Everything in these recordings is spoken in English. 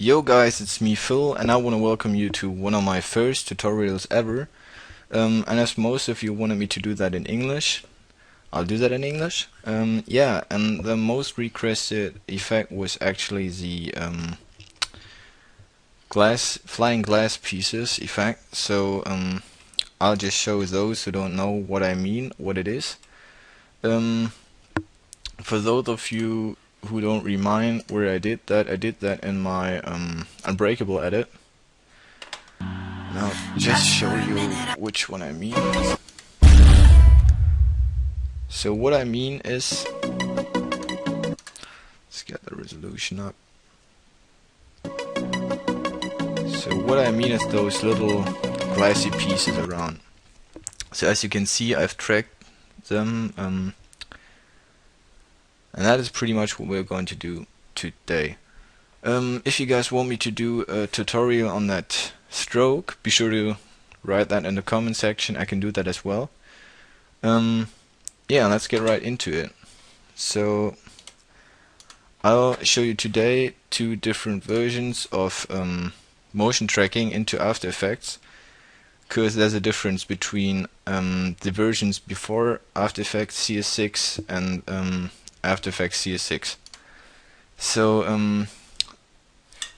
Yo guys, it's me Phil, and I want to welcome you to one of my first tutorials ever. And as most of you wanted me to do that in English, I'll do that in English. Yeah, and the most requested effect was actually the flying glass pieces effect. So I'll just show those who don't know what I mean, what it is. For those of you who don't remind where I did that in my Unbreakable edit. And I'll just show you which one I mean. So what I mean is, let's get the resolution up. So what I mean is those little glassy pieces around. So as you can see, I've tracked them, and that is pretty much what we're going to do today. If you guys want me to do a tutorial on that stroke, be sure to write that in the comment section. I can do that as well. Yeah, let's get right into it. So I'll show you today two different versions of motion tracking into After Effects, because there's a difference between the versions before After Effects CS6 and After Effects CS6. So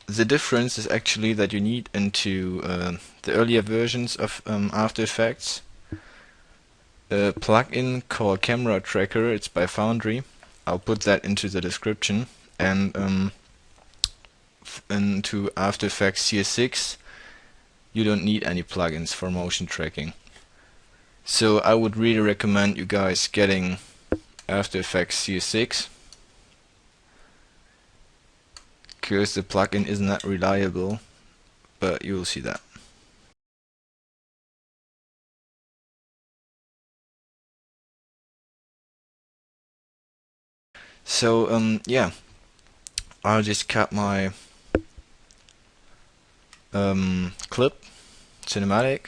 the difference is actually that you need into the earlier versions of After Effects a plugin called Camera Tracker. It's by Foundry. I'll put that into the description. And into After Effects CS6 you don't need any plugins for motion tracking. So I would really recommend you guys getting After Effects CS6, because the plugin isn't that reliable, but you'll see that. So yeah, I'll just cut my clip cinematic.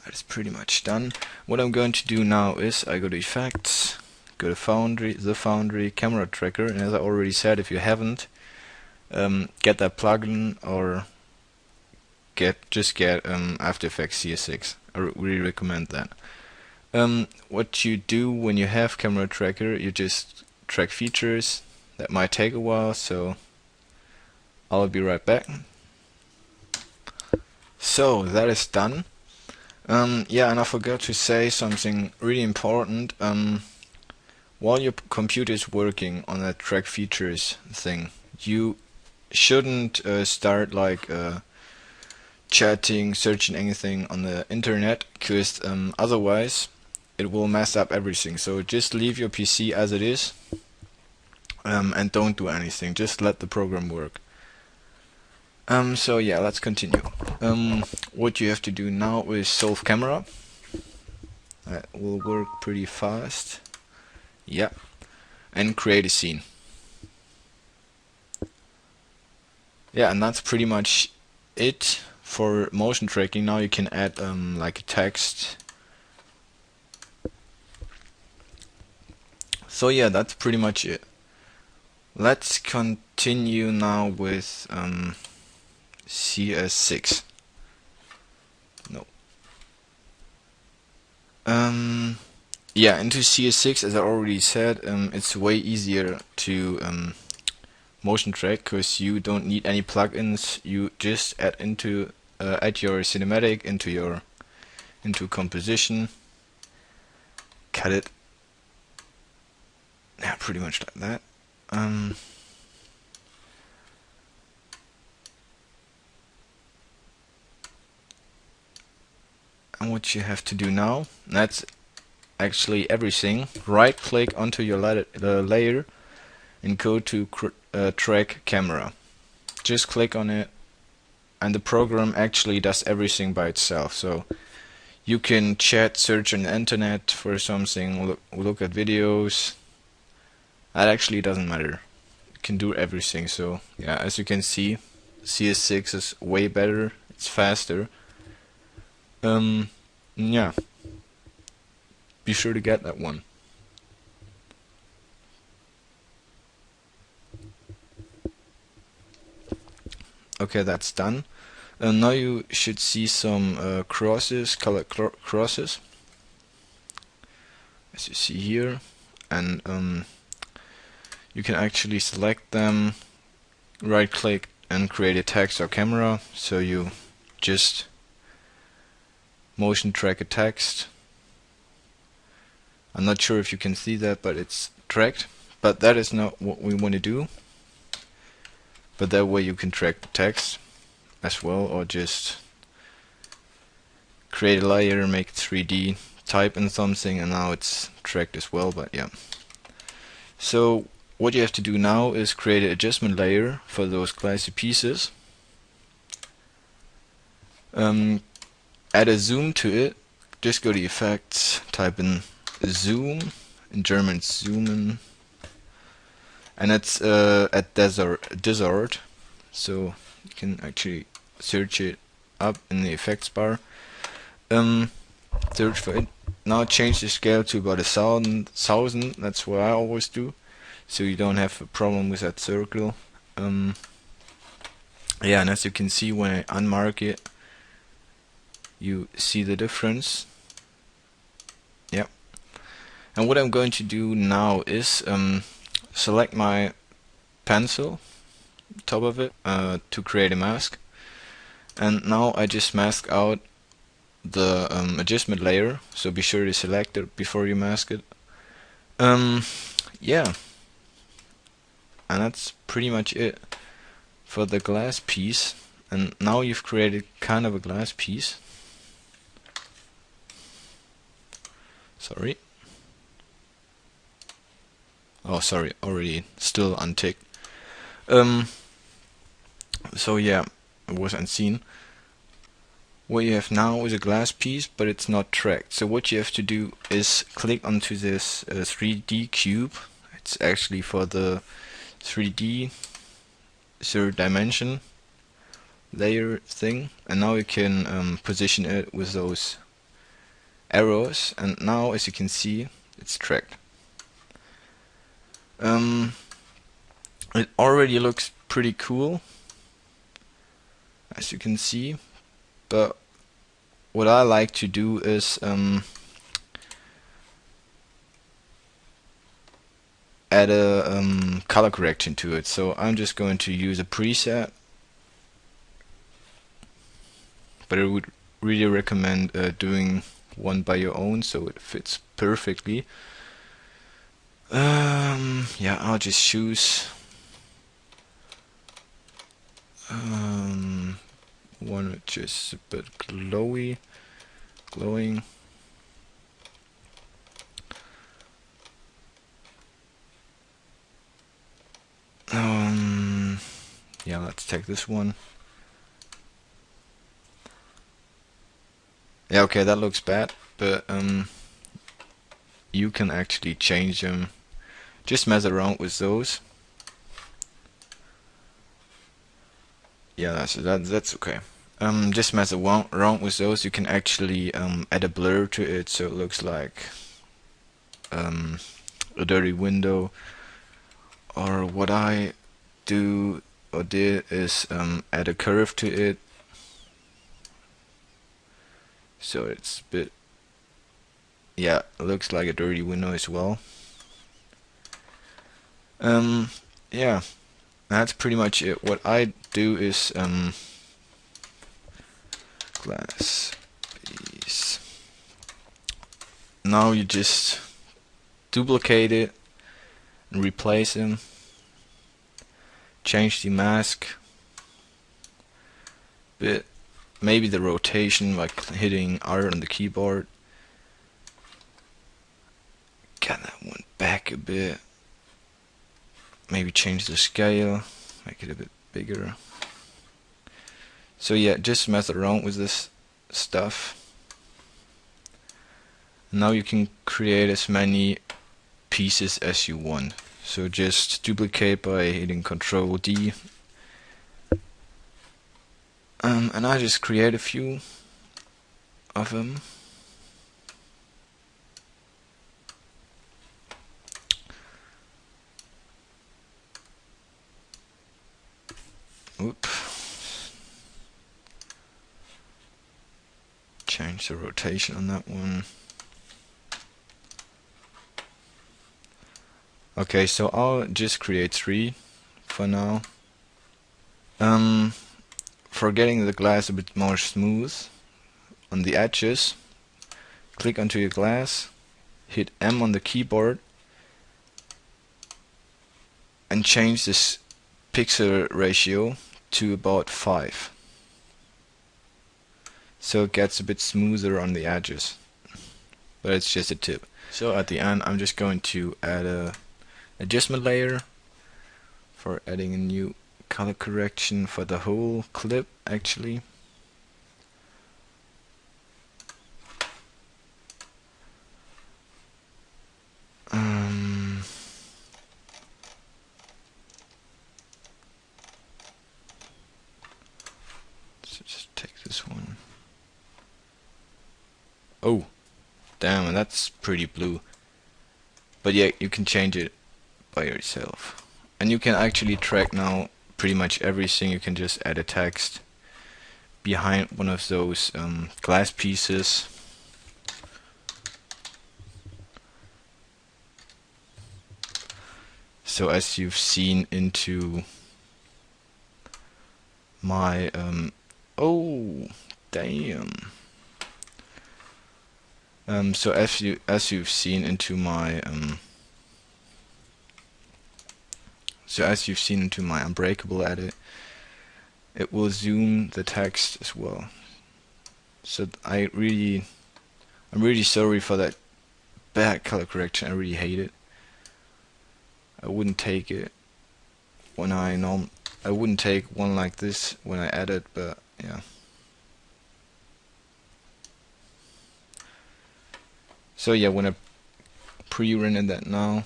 That is pretty much done. What I'm going to do now is I go to Effects, go to Foundry, Camera Tracker, and as I already said, if you haven't, get that plugin or just get After Effects CS6. I really recommend that. What you do when you have Camera Tracker, you just track features. That might take a while, so I'll be right back. So that is done. Yeah, and I forgot to say something really important. While your computer is working on that track features thing, you shouldn't start like chatting, searching anything on the internet, because otherwise it will mess up everything. So just leave your PC as it is, and don't do anything. Just let the program work. So yeah, let's continue. What you have to do now is solve camera. That will work pretty fast. Yeah, and create a scene. Yeah, and that's pretty much it for motion tracking. Now you can add like a text. So yeah, that's pretty much it. Let's continue now with CS6. No. Yeah, into CS6, as I already said, it's way easier to motion track, because you don't need any plugins. You just add your cinematic into composition, cut it. Yeah, pretty much like that. And what you have to do now, that's actually everything. Right click onto your layer and go to track camera. Just click on it, and the program actually does everything by itself. So you can chat, search on the internet for something, look at videos. That actually doesn't matter. It can do everything. So yeah, as you can see, CS6 is way better. It's faster. Yeah. Be sure to get that one. Okay, that's done. And now you should see some crosses, colored crosses, as you see here, and you can actually select them, right click and create a text or camera. So you just motion track a text. I'm not sure if you can see that, but it's tracked, but that is not what we want to do. But that way you can track the text as well, or just create a layer, make it 3D, type in something, and now it's tracked as well. But yeah, so what you have to do now is create an adjustment layer for those glassy pieces. Add a zoom to it. Just go to effects, type in zoom, in German zoomen, and it's at desert, so you can actually search it up in the effects bar. Search for it. Now change the scale to about 1,000. That's what I always do, so you don't have a problem with that circle. Yeah, and as you can see, when I unmark it, you see the difference. Yep. And what I'm going to do now is select my pencil, top of it, to create a mask. And now I just mask out the adjustment layer, so be sure to select it before you mask it. Yeah, and that's pretty much it for the glass piece. And now you've created kind of a glass piece. Sorry. Oh, sorry, already still unticked. So yeah, it was unseen. What you have now is a glass piece, but it's not tracked. So what you have to do is click onto this 3D cube. It's actually for the 3D third dimension layer thing, and now you can position it with those arrows, and now as you can see, it's tracked. It already looks pretty cool, as you can see, but what I like to do is add a color correction to it. So I'm just going to use a preset, but I would really recommend doing one by your own so it fits perfectly. Yeah, I'll just choose one which is a bit glowing. Yeah, let's take this one. Yeah, okay, that looks bad, but you can actually change them. Just mess around with those. Yeah, that's okay. Just mess around with those. You can actually add a blur to it, so it looks like a dirty window. Or what I did is add a curve to it, so it's a bit, yeah, it looks like a dirty window as well. Yeah, that's pretty much it. What I do is glass piece. Now you just duplicate it and replace them. Change the mask, but maybe the rotation, like hitting R on the keyboard. Get that one back a bit. Maybe change the scale, make it a bit bigger. So yeah, just mess around with this stuff. Now you can create as many pieces as you want. So just duplicate by hitting Control D. And I just create a few of them. Oop, change the rotation on that one. Okay, so I'll just create 3 for now. For getting the glass a bit more smooth on the edges, click onto your glass, hit M on the keyboard, and change this pixel ratio to about 5. So it gets a bit smoother on the edges. But it's just a tip. So at the end I'm just going to add a adjustment layer for adding a new color correction for the whole clip actually. So just take this one. Oh, damn, that's pretty blue. But yeah, you can change it by yourself. And you can actually track now pretty much everything. You can just add a text behind one of those glass pieces. So as you've seen into my oh damn. So as you've seen into my unbreakable edit, it will zoom the text as well. So I'm really sorry for that bad color correction. I really hate it. I wouldn't take it when I wouldn't take one like this when I edit, but yeah. So yeah, when I pre-render that now,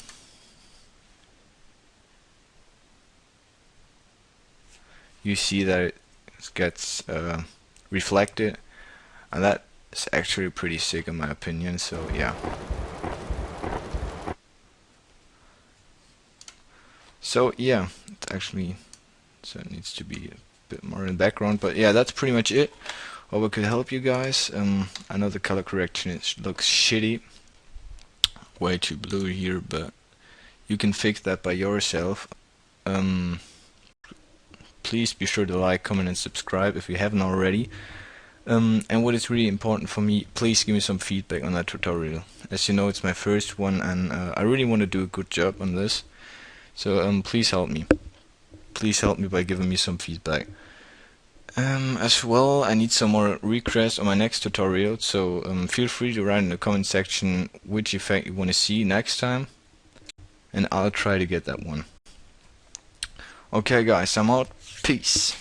you see that it gets reflected, and that is actually pretty sick in my opinion. So yeah. So yeah, it actually it needs to be a bit more in the background, but yeah, that's pretty much it. Hope I could help you guys. I know the color correction looks shitty, way too blue here, but you can fix that by yourself. Please be sure to like, comment and subscribe if you haven't already. And what is really important for me, please give me some feedback on that tutorial. As you know, it's my first one, and I really want to do a good job on this. So please help me. Please help me by giving me some feedback. As well, I need some more requests on my next tutorial, so feel free to write in the comment section which effect you want to see next time, and I'll try to get that one. Okay guys, I'm out. Peace.